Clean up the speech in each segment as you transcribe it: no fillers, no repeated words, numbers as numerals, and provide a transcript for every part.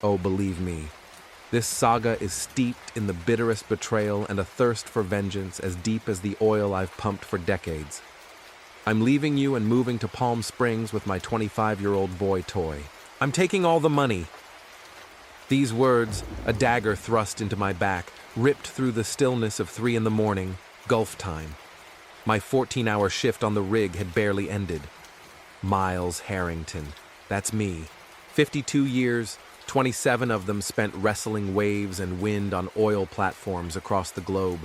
Oh, believe me, this saga is steeped in the bitterest betrayal and a thirst for vengeance as deep as the oil I've pumped for decades. I'm leaving you and moving to Palm Springs with my 25-year-old boy toy. I'm taking all the money. These words, a dagger thrust into my back, ripped through the stillness of 3 in the morning, Gulf time. My 14-hour shift on the rig had barely ended. Miles Harrington, that's me. 52 years, 27 of them spent wrestling waves and wind on oil platforms across the globe.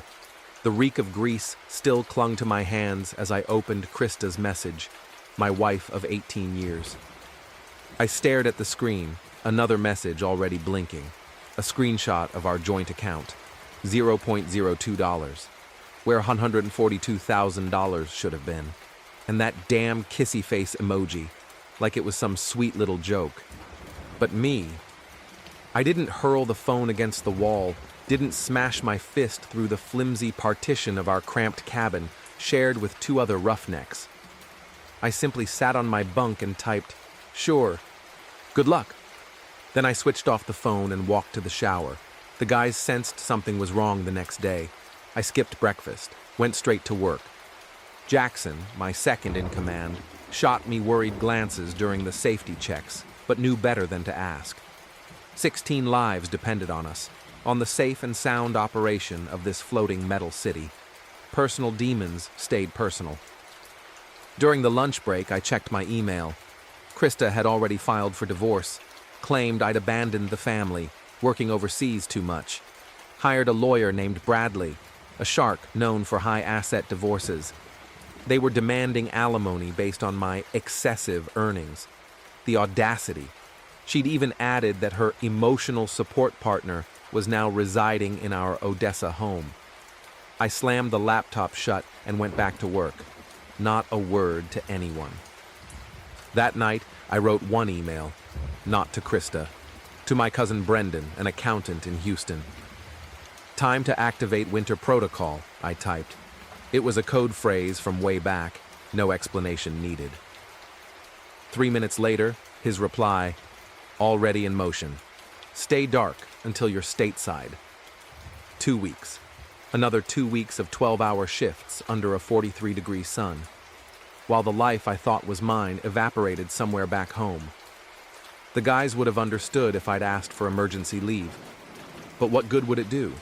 The reek of grease still clung to my hands as I opened Krista's message, my wife of 18 years. I stared at the screen, another message already blinking, a screenshot of our joint account, $0.02, where $142,000 should have been, and that damn kissy face emoji, like it was some sweet little joke. But me, I didn't hurl the phone against the wall, didn't smash my fist through the flimsy partition of our cramped cabin, shared with 2 other roughnecks. I simply sat on my bunk and typed, "Sure. Good luck." Then I switched off the phone and walked to the shower. The guys sensed something was wrong the next day. I skipped breakfast, went straight to work. Jackson, my second in command, shot me worried glances during the safety checks, but knew better than to ask. 16 lives depended on us, on the safe and sound operation of this floating metal city. Personal demons stayed personal. During the lunch break, I checked my email. Krista had already filed for divorce, claimed I'd abandoned the family, working overseas too much. Hired a lawyer named Bradley, a shark known for high-asset divorces. They were demanding alimony based on my excessive earnings. The audacity. She'd even added that her emotional support partner was now residing in our Odessa home. I slammed the laptop shut and went back to work. Not a word to anyone. That night, I wrote one email, not to Krista, to my cousin Brendan, an accountant in Houston. "Time to activate winter protocol," I typed. It was a code phrase from way back, no explanation needed. 3 minutes later, his reply, "Already in motion. Stay dark until you're stateside." 2 weeks. Another 2 weeks of 12-hour shifts under a 43-degree sun, while the life I thought was mine evaporated somewhere back home. The guys would have understood if I'd asked for emergency leave. But what good would it do?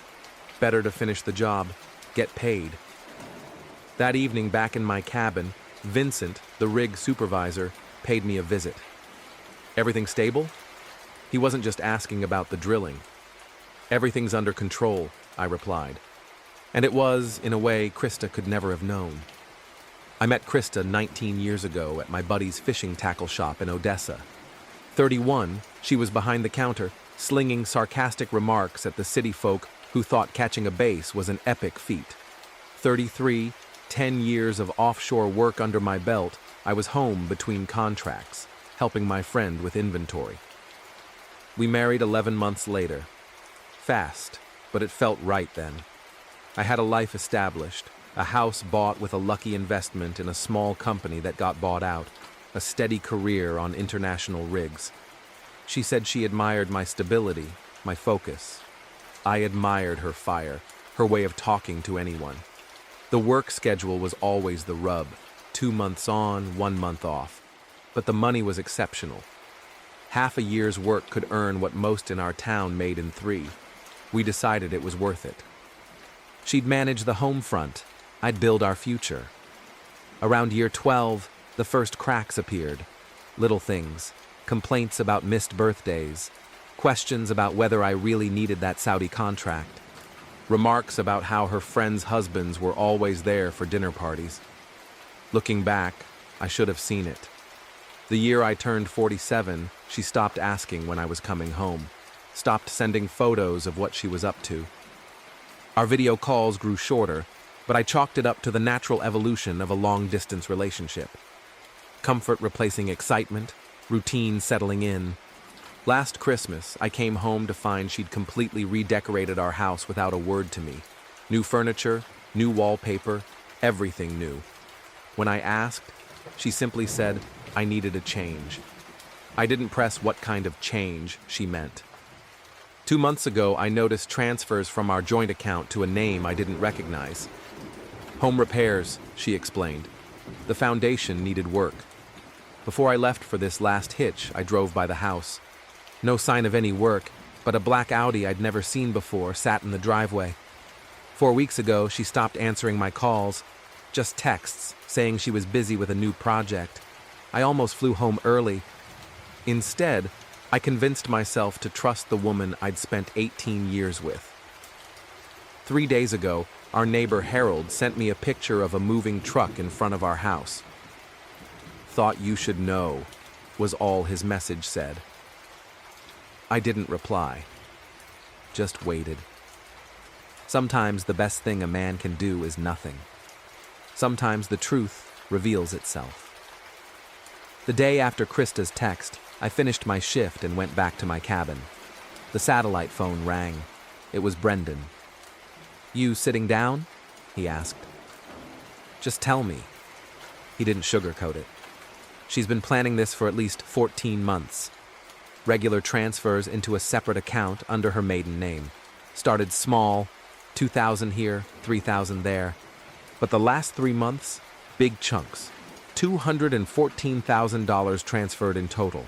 Better to finish the job, get paid. That evening back in my cabin, Vincent, the rig supervisor, paid me a visit. "Everything stable?" He wasn't just asking about the drilling. "Everything's under control," I replied. And it was, in a way, Krista could never have known. I met Krista 19 years ago at my buddy's fishing tackle shop in Odessa. 31, she was behind the counter, slinging sarcastic remarks at the city folk who thought catching a bass was an epic feat. 33, 10 years of offshore work under my belt, I was home between contracts, helping my friend with inventory. We married 11 months later. Fast, but it felt right then. I had a life established, a house bought with a lucky investment in a small company that got bought out, a steady career on international rigs. She said she admired my stability, my focus. I admired her fire, her way of talking to anyone. The work schedule was always the rub, 2 months on, 1 month off. But the money was exceptional. Half a year's work could earn what most in our town made in 3. We decided it was worth it. She'd manage the home front. I'd build our future. Around year 12, the first cracks appeared. Little things, complaints about missed birthdays, questions about whether I really needed that Saudi contract, remarks about how her friends' husbands were always there for dinner parties. Looking back, I should have seen it. The year I turned 47, she stopped asking when I was coming home, stopped sending photos of what she was up to. Our video calls grew shorter, but I chalked it up to the natural evolution of a long-distance relationship. Comfort replacing excitement, routine settling in. Last Christmas, I came home to find she'd completely redecorated our house without a word to me. New furniture, new wallpaper, everything new. When I asked, she simply said I needed a change. I didn't press what kind of change she meant. 2 months ago, I noticed transfers from our joint account to a name I didn't recognize. Home repairs, she explained. The foundation needed work. Before I left for this last hitch, I drove by the house. No sign of any work, but a black Audi I'd never seen before sat in the driveway. 4 weeks ago, she stopped answering my calls, just texts saying she was busy with a new project. I almost flew home early. Instead, I convinced myself to trust the woman I'd spent 18 years with. 3 days ago, our neighbor Harold sent me a picture of a moving truck in front of our house. "Thought you should know," was all his message said. I didn't reply, just waited. Sometimes the best thing a man can do is nothing. Sometimes the truth reveals itself. The day after Krista's text, I finished my shift and went back to my cabin. The satellite phone rang. It was Brendan. "You sitting down?" he asked. "Just tell me." He didn't sugarcoat it. "She's been planning this for at least 14 months. Regular transfers into a separate account under her maiden name. Started small, 2,000 here, 3,000 there. But the last 3 months, big chunks. $214,000 transferred in total.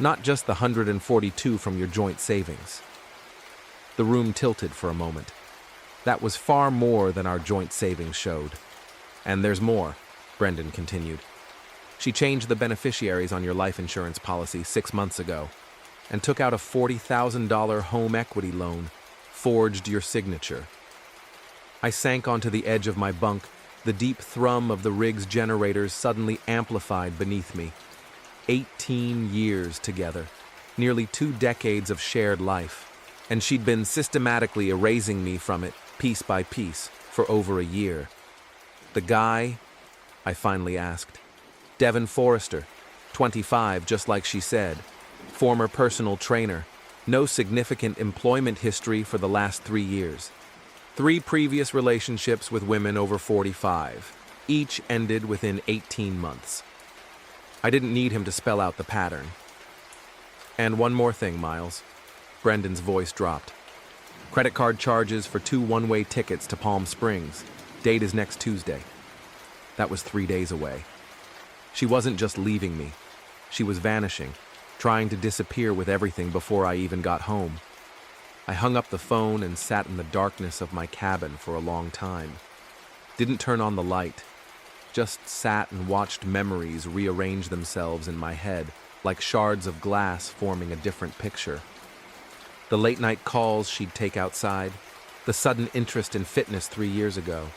Not just the 142 from your joint savings." The room tilted for a moment. That was far more than our joint savings showed. "And there's more," Brendan continued. "She changed the beneficiaries on your life insurance policy 6 months ago and took out a $40,000 home equity loan, forged your signature." I sank onto the edge of my bunk. The deep thrum of the rig's generators suddenly amplified beneath me. 18 years together, nearly 2 decades of shared life, and she'd been systematically erasing me from it, piece by piece, for over a year. "The guy?" I finally asked. "Devin Forrester, 25, just like she said. Former personal trainer. No significant employment history for the last 3 years. 3 previous relationships with women over 45. Each ended within 18 months. I didn't need him to spell out the pattern. "And one more thing, Miles." Brendan's voice dropped. "Credit card charges for 2 one-way tickets to Palm Springs. Date is next Tuesday." That was 3 days away. She wasn't just leaving me. She was vanishing, trying to disappear with everything before I even got home. I hung up the phone and sat in the darkness of my cabin for a long time. Didn't turn on the light. Just sat and watched memories rearrange themselves in my head, like shards of glass forming a different picture. The late-night calls she'd take outside, the sudden interest in fitness 3 years ago,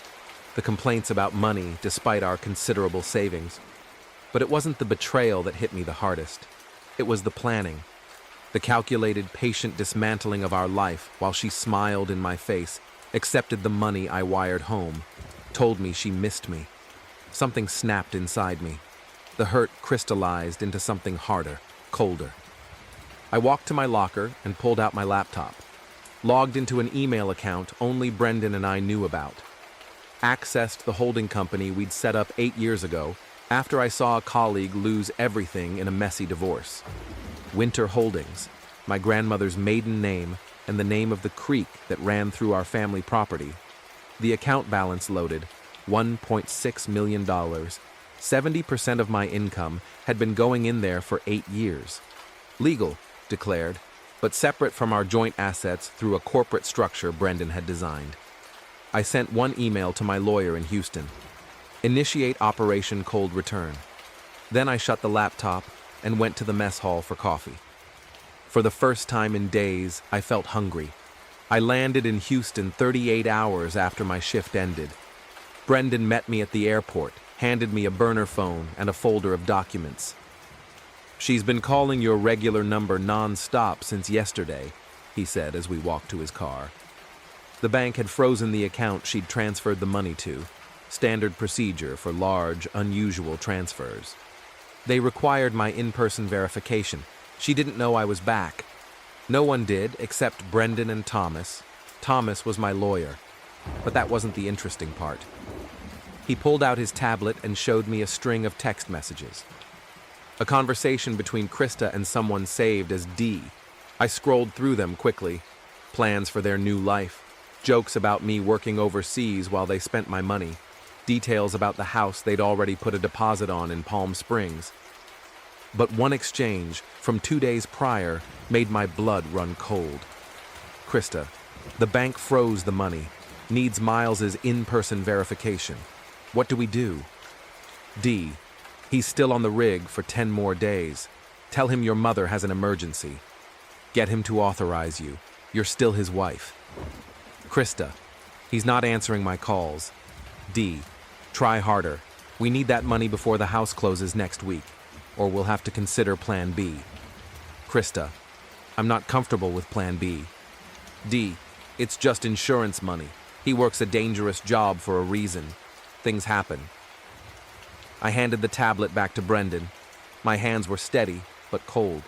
the complaints about money despite our considerable savings. But it wasn't the betrayal that hit me the hardest. It was the planning, the calculated, patient dismantling of our life while she smiled in my face, accepted the money I wired home, told me she missed me. Something snapped inside me. The hurt crystallized into something harder, colder. I walked to my locker and pulled out my laptop. Logged into an email account only Brendan and I knew about. Accessed the holding company we'd set up 8 years ago after I saw a colleague lose everything in a messy divorce. Winter Holdings, my grandmother's maiden name and the name of the creek that ran through our family property. The account balance loaded, $1.6 million. 70% of my income had been going in there for 8 years. Legal, declared, but separate from our joint assets through a corporate structure Brendan had designed. I sent one email to my lawyer in Houston. Initiate Operation Cold Return. Then I shut the laptop and went to the mess hall for coffee. For the first time in days, I felt hungry. I landed in Houston 38 hours after my shift ended. Brendan met me at the airport, handed me a burner phone and a folder of documents. "She's been calling your regular number non-stop since yesterday," he said as we walked to his car. The bank had frozen the account she'd transferred the money to, standard procedure for large, unusual transfers. They required my in-person verification. She didn't know I was back. No one did except Brendan and Thomas. Thomas was my lawyer. But that wasn't the interesting part. He pulled out his tablet and showed me a string of text messages. A conversation between Krista and someone saved as D. I scrolled through them quickly. plans for their new life, jokes about me working overseas while they spent my money, details about the house they'd already put a deposit on in Palm Springs. But one exchange from 2 days prior made my blood run cold. Krista, the bank froze the money, needs Miles's in-person verification. What do we do? D, he's still on the rig for 10 more days. Tell him your mother has an emergency. Get him to authorize you. You're still his wife. Krista, he's not answering my calls. D, try harder. We need that money before the house closes next week, or we'll have to consider Plan B. Krista, I'm not comfortable with Plan B. D, it's just insurance money. He works a dangerous job for a reason. Things happen. I handed the tablet back to Brendan. My hands were steady, but cold.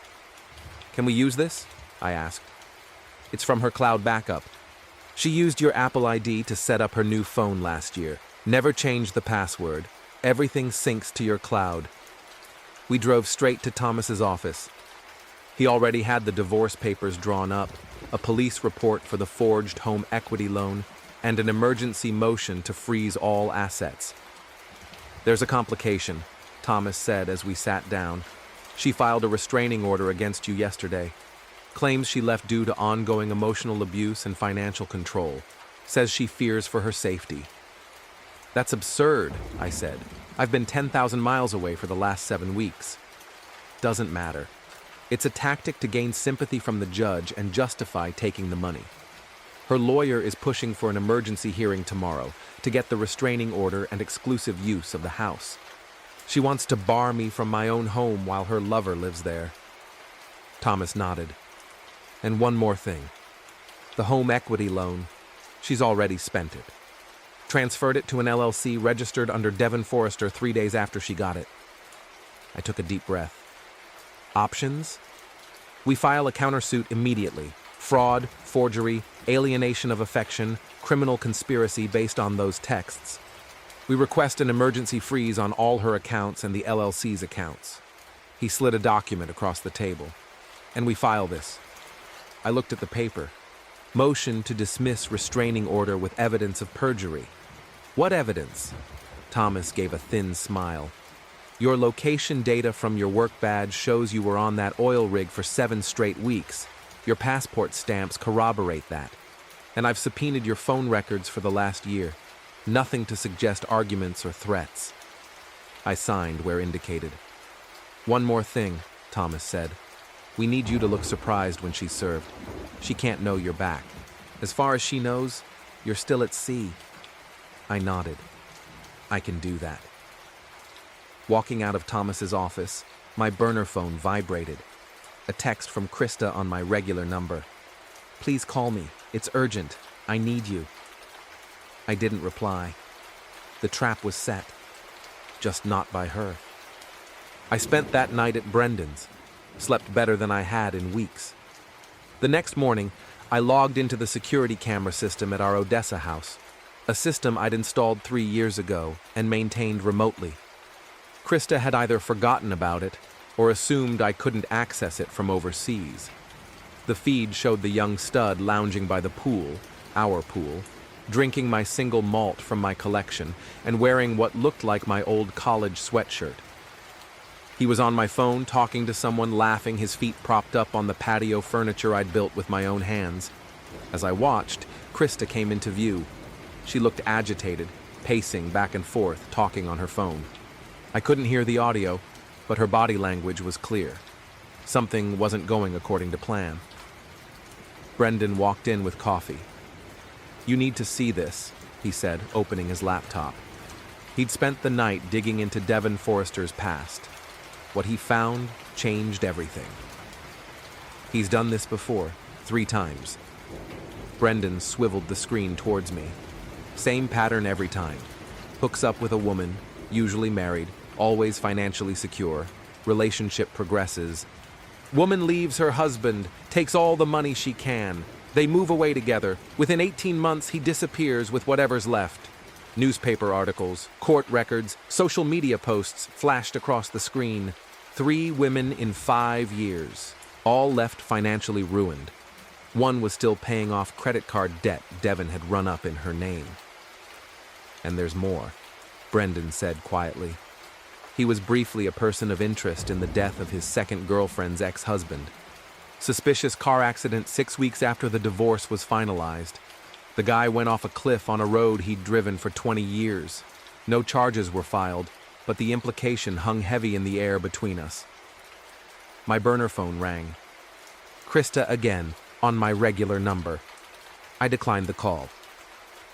Can we use this? I asked. It's from her cloud backup. She used your Apple ID to set up her new phone last year. Never changed the password. Everything syncs to your cloud. We drove straight to Thomas's office. He already had the divorce papers drawn up, a police report for the forged home equity loan, and an emergency motion to freeze all assets. There's a complication, Thomas said as we sat down. She filed a restraining order against you yesterday. Claims she left due to ongoing emotional abuse and financial control. Says she fears for her safety. That's absurd, I said. I've been 10,000 miles away for the last 7 weeks. Doesn't matter. It's a tactic to gain sympathy from the judge and justify taking the money. Her lawyer is pushing for an emergency hearing tomorrow to get the restraining order and exclusive use of the house. She wants to bar me from my own home while her lover lives there. Thomas nodded. And one more thing. The home equity loan, she's already spent it. Transferred it to an LLC registered under Devon Forrester 3 days after she got it. I took a deep breath. Options? We file a countersuit immediately. Fraud, forgery, alienation of affection, criminal conspiracy based on those texts. We request an emergency freeze on all her accounts and the LLC's accounts. He slid a document across the table. And we file this. I looked at the paper. Motion to dismiss restraining order with evidence of perjury. What evidence? Thomas gave a thin smile. Your location data from your work badge shows you were on that oil rig for 7 straight weeks. Your passport stamps corroborate that. And I've subpoenaed your phone records for the last year. Nothing to suggest arguments or threats. I signed where indicated. One more thing, Thomas said. We need you to look surprised when she's served. She can't know you're back. As far as she knows, you're still at sea. I nodded. I can do that. Walking out of Thomas's office, my burner phone vibrated. A text from Krista on my regular number. Please call me. It's urgent. I need you. I didn't reply. The trap was set. Just not by her. I spent that night at Brendan's. Slept better than I had in weeks. The next morning, I logged into the security camera system at our Odessa house, a system I'd installed 3 years ago and maintained remotely. Krista had either forgotten about it or assumed I couldn't access it from overseas. The feed showed the young stud lounging by the pool, our pool, drinking my single malt from my collection and wearing what looked like my old college sweatshirt. He was on my phone talking to someone, laughing, his feet propped up on the patio furniture I'd built with my own hands. As I watched, Krista came into view. She looked agitated, pacing back and forth, talking on her phone. I couldn't hear the audio, but her body language was clear. Something wasn't going according to plan. Brendan walked in with coffee. You need to see this, he said, opening his laptop. He'd spent the night digging into Devon Forrester's past. What he found changed everything. He's done this before, 3 times. Brendan swiveled the screen towards me. Same pattern every time. Hooks up with a woman, usually married, always financially secure. Relationship progresses. Woman leaves her husband, takes all the money she can. They move away together. Within 18 months, he disappears with whatever's left. Newspaper articles, court records, social media posts flashed across the screen. 3 women in 5 years, all left financially ruined. One was still paying off credit card debt Devon had run up in her name. And there's more, Brendan said quietly. He was briefly a person of interest in the death of his second girlfriend's ex-husband. Suspicious car accident 6 weeks after the divorce was finalized. The guy went off a cliff on a road he'd driven for 20 years. No charges were filed, but the implication hung heavy in the air between us. My burner phone rang. Krista again, on my regular number. I declined the call.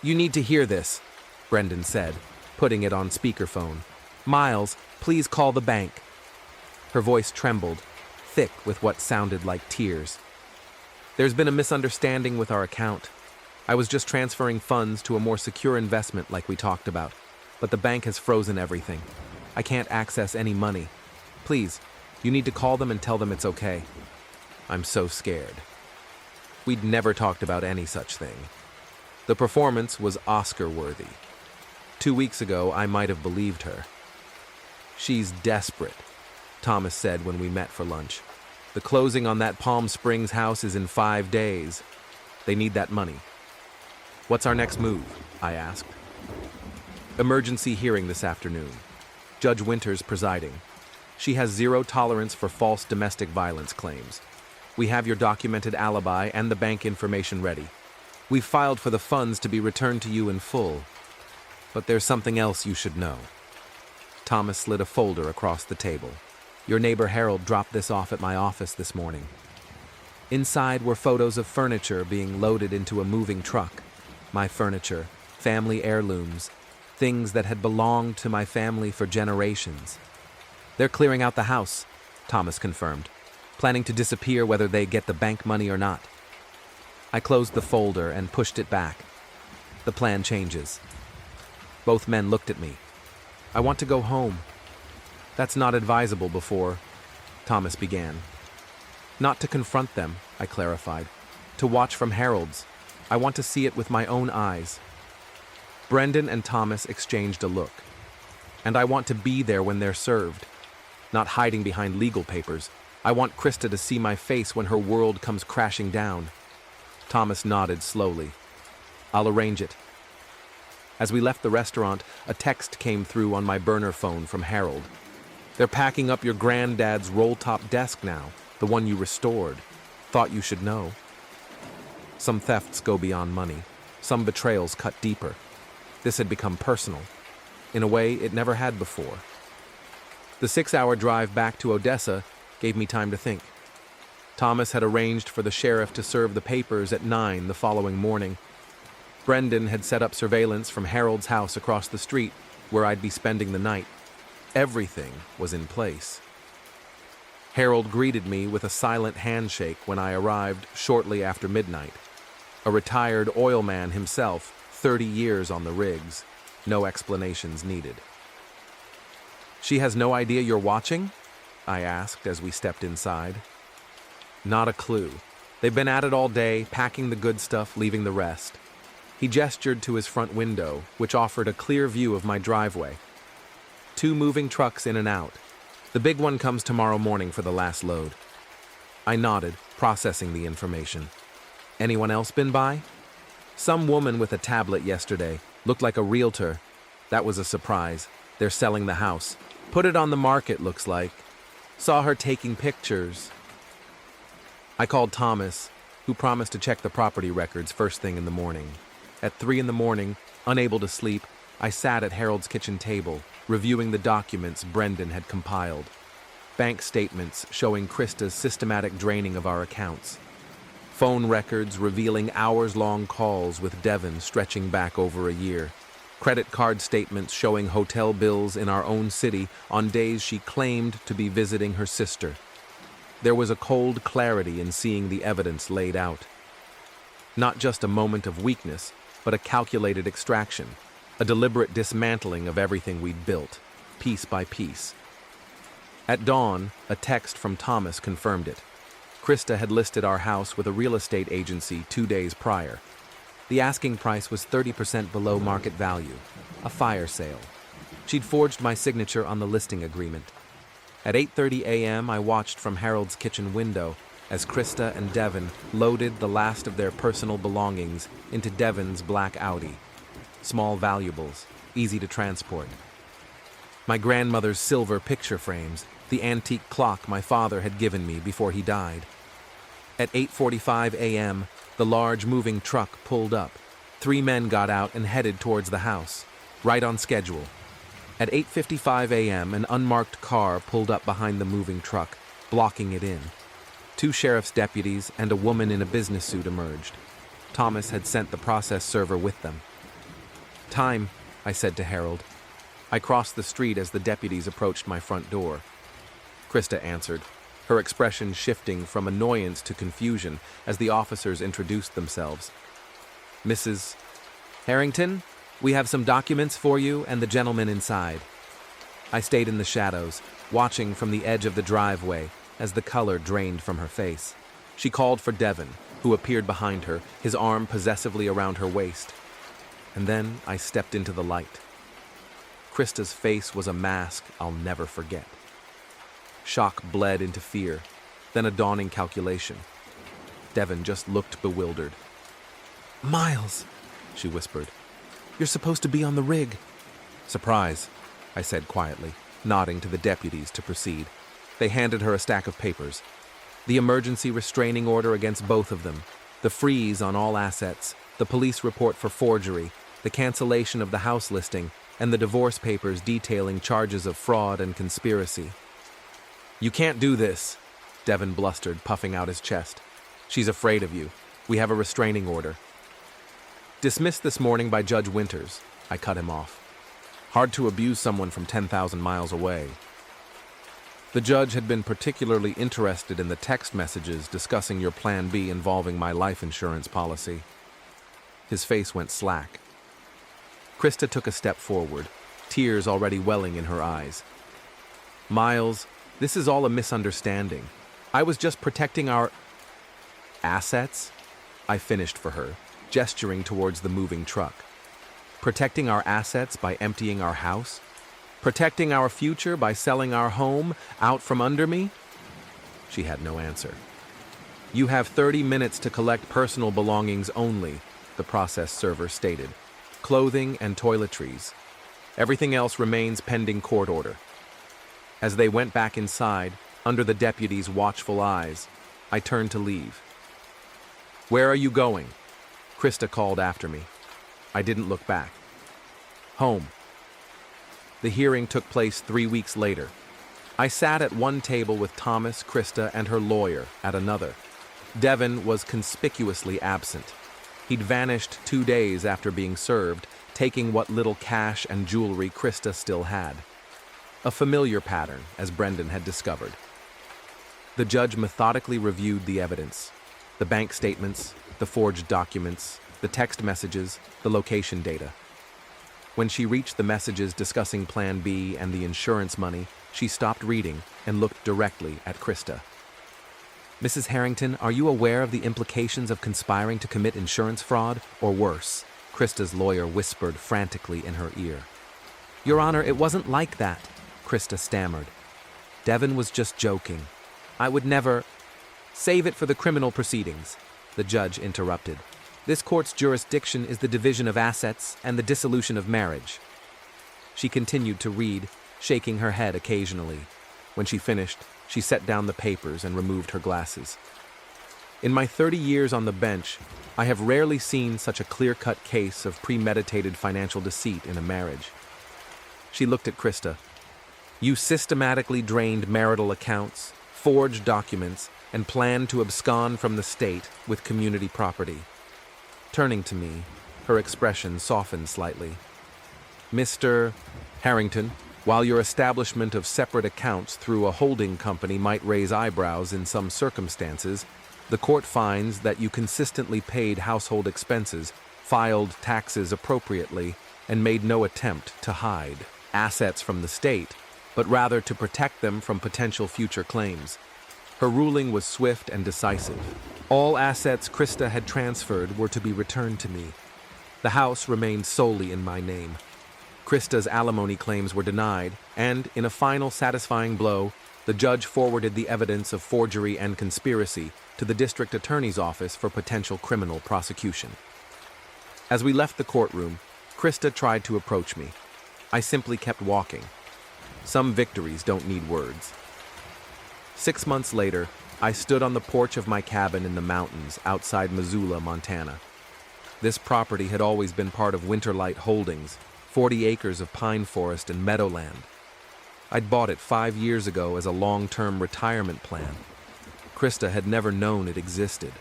"You need to hear this," Brendan said, putting it on speakerphone. "Miles, please call the bank." Her voice trembled, thick with what sounded like tears. "There's been a misunderstanding with our account. I was just transferring funds to a more secure investment like we talked about, but the bank has frozen everything. I can't access any money. Please, you need to call them and tell them it's okay." I'm so scared. We'd never talked about any such thing. The performance was Oscar-worthy. 2 weeks ago, I might have believed her. "She's desperate," Thomas said when we met for lunch. "The closing on that Palm Springs house is in 5 days. They need that money." "What's our next move?" I asked. "Emergency hearing this afternoon. Judge Winters presiding. She has zero tolerance for false domestic violence claims. We have your documented alibi and the bank information ready. We've filed for the funds to be returned to you in full. But there's something else you should know." Thomas slid a folder across the table. "Your neighbor Harold dropped this off at my office this morning." Inside were photos of furniture being loaded into a moving truck. My furniture, family heirlooms, things that had belonged to my family for generations. "They're clearing out the house," Thomas confirmed, "planning to disappear whether they get the bank money or not." I closed the folder and pushed it back. "The plan changes." Both men looked at me. "I want to go home." "That's not advisable before," Thomas began. "Not to confront them," I clarified. "To watch from Harold's. I want to see it with my own eyes." Brendan and Thomas exchanged a look. "And I want to be there when they're served. Not hiding behind legal papers. I want Krista to see my face when her world comes crashing down." Thomas nodded slowly. "I'll arrange it." As we left the restaurant, a text came through on my burner phone from Harold. "They're packing up your granddad's roll-top desk now, the one you restored. Thought you should know." Some thefts go beyond money. Some betrayals cut deeper. This had become personal. In a way it never had before. The 6-hour drive back to Odessa gave me time to think. Thomas had arranged for the sheriff to serve the papers at 9 the following morning. Brendan had set up surveillance from Harold's house across the street, where I'd be spending the night. Everything was in place. Harold greeted me with a silent handshake when I arrived shortly after midnight. A retired oil man himself, 30 years on the rigs. No explanations needed. "She has no idea you're watching?" I asked as we stepped inside. "Not a clue. They've been at it all day, packing the good stuff, leaving the rest." He gestured to his front window, which offered a clear view of my driveway. 2 moving trucks in and out. The big one comes tomorrow morning for the last load. I nodded, processing the information. "Anyone else been by?" "Some woman with a tablet yesterday. Looked like a realtor. That was a surprise. They're selling the house. Put it on the market, looks like. Saw her taking pictures." I called Thomas, who promised to check the property records first thing in the morning. At 3 in the morning, unable to sleep, I sat at Harold's kitchen table, reviewing the documents Brendan had compiled. Bank statements showing Krista's systematic draining of our accounts. Phone records revealing hours-long calls with Devon stretching back over a year. Credit card statements showing hotel bills in our own city on days she claimed to be visiting her sister. There was a cold clarity in seeing the evidence laid out. Not just a moment of weakness, but a calculated extraction, a deliberate dismantling of everything we'd built, piece by piece. At dawn, a text from Thomas confirmed it. Krista had listed our house with a real estate agency 2 days prior. The asking price was 30% below market value, a fire sale. She'd forged my signature on the listing agreement. At 8:30 a.m., I watched from Harold's kitchen window, as Krista and Devin loaded the last of their personal belongings into Devin's black Audi. Small valuables, easy to transport. My grandmother's silver picture frames, the antique clock my father had given me before he died. At 8:45 a.m., the large moving truck pulled up. 3 men got out and headed towards the house, right on schedule. At 8:55 a.m., an unmarked car pulled up behind the moving truck, blocking it in. 2 sheriff's deputies and a woman in a business suit emerged. Thomas had sent the process server with them. "Time," I said to Harold. I crossed the street as the deputies approached my front door. Krista answered, her expression shifting from annoyance to confusion as the officers introduced themselves. "Mrs. Harrington, we have some documents for you and the gentleman inside." I stayed in the shadows, watching from the edge of the driveway as the color drained from her face. She called for Devin, who appeared behind her, his arm possessively around her waist. And then I stepped into the light. Krista's face was a mask I'll never forget. Shock bled into fear, then a dawning calculation. Devin just looked bewildered. "Miles," she whispered. "You're supposed to be on the rig." "Surprise," I said quietly, nodding to the deputies to proceed. They handed her a stack of papers. The emergency restraining order against both of them, the freeze on all assets, the police report for forgery, the cancellation of the house listing, and the divorce papers detailing charges of fraud and conspiracy. "You can't do this," Devin blustered, puffing out his chest. "She's afraid of you. We have a restraining order." "Dismissed this morning by Judge Winters," I cut him off. "Hard to abuse someone from 10,000 miles away." The judge had been particularly interested in the text messages discussing your Plan B involving my life insurance policy. His face went slack. Krista took a step forward, tears already welling in her eyes. "Miles, this is all a misunderstanding. I was just protecting our assets," I finished for her, gesturing towards the moving truck. "Protecting our assets by emptying our house? Protecting our future by selling our home out from under me?" She had no answer. "You have 30 minutes to collect personal belongings only," the process server stated. "Clothing and toiletries. Everything else remains pending court order." As they went back inside, under the deputy's watchful eyes, I turned to leave. "Where are you going?" Krista called after me. I didn't look back. "Home." The hearing took place 3 weeks later. I sat at one table with Thomas, Krista, and her lawyer at another. Devin was conspicuously absent. He'd vanished 2 days after being served, taking what little cash and jewelry Krista still had. A familiar pattern, as Brendan had discovered. The judge methodically reviewed the evidence, the bank statements, the forged documents, the text messages, the location data. When she reached the messages discussing Plan B and the insurance money, she stopped reading and looked directly at Krista. "Mrs. Harrington, are you aware of the implications of conspiring to commit insurance fraud, or worse?" Krista's lawyer whispered frantically in her ear. "Your Honor, it wasn't like that," Krista stammered. "Devin was just joking. I would never—" "Save it for the criminal proceedings," the judge interrupted. "This court's jurisdiction is the division of assets and the dissolution of marriage." She continued to read, shaking her head occasionally. When she finished, she set down the papers and removed her glasses. In my 30 years on the bench, I have rarely seen such a clear-cut case of premeditated financial deceit in a marriage. She looked at Krista. "You systematically drained marital accounts, forged documents, and planned to abscond from the state with community property." Turning to me, her expression softened slightly. "Mr. Harrington, while your establishment of separate accounts through a holding company might raise eyebrows in some circumstances, the court finds that you consistently paid household expenses, filed taxes appropriately, and made no attempt to hide assets from the state, but rather to protect them from potential future claims." Her ruling was swift and decisive. All assets Krista had transferred were to be returned to me. The house remained solely in my name. Krista's alimony claims were denied, and, in a final satisfying blow, The judge forwarded the evidence of forgery and conspiracy to the district attorney's office for potential criminal prosecution. As we left the courtroom, Krista tried to approach me. I simply kept walking. Some victories don't need words. 6 months later, I stood on the porch of my cabin in the mountains outside Missoula, Montana. This property had always been part of Winterlight Holdings, 40 acres of pine forest and meadowland. I'd bought it 5 years ago as a long-term retirement plan. Krista had never known it existed.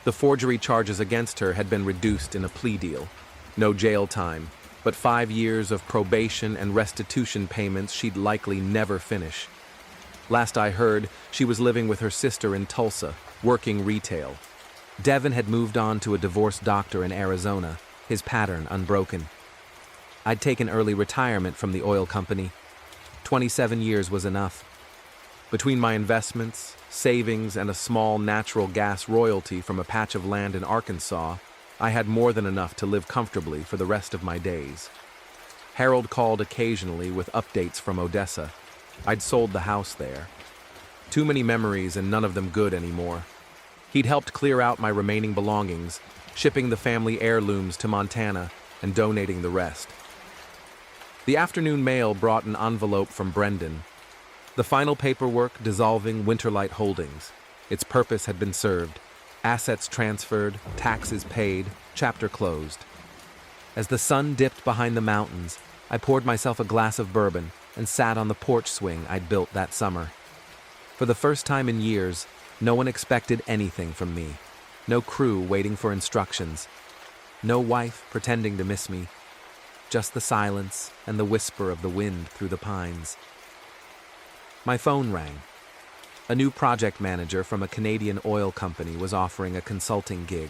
The forgery charges against her had been reduced in a plea deal. No jail time, but 5 years of probation and restitution payments she'd likely never finish. Last I heard, she was living with her sister in Tulsa, working retail. Devin had moved on to a divorced doctor in Arizona, his pattern unbroken. I'd taken early retirement from the oil company. 27 years was enough. Between my investments, savings, and a small natural gas royalty from a patch of land in Arkansas, I had more than enough to live comfortably for the rest of my days. Harold called occasionally with updates from Odessa. I'd sold the house there. Too many memories and none of them good anymore. He'd helped clear out my remaining belongings, shipping the family heirlooms to Montana and donating the rest. The afternoon mail brought an envelope from Brendan. The final paperwork dissolving Winterlight Holdings. Its purpose had been served. Assets transferred, taxes paid, chapter closed. As the sun dipped behind the mountains, I poured myself a glass of bourbon and sat on the porch swing I'd built that summer. For the first time in years, no one expected anything from me. No crew waiting for instructions. No wife pretending to miss me. Just the silence and the whisper of the wind through the pines. My phone rang. A new project manager from a Canadian oil company was offering a consulting gig.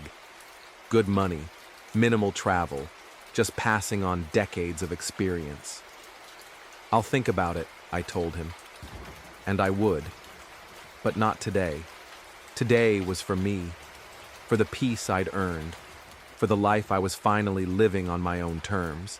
Good money, minimal travel, just passing on decades of experience. "I'll think about it," I told him. And I would. But not today. Today was for me, for the peace I'd earned, for the life I was finally living on my own terms.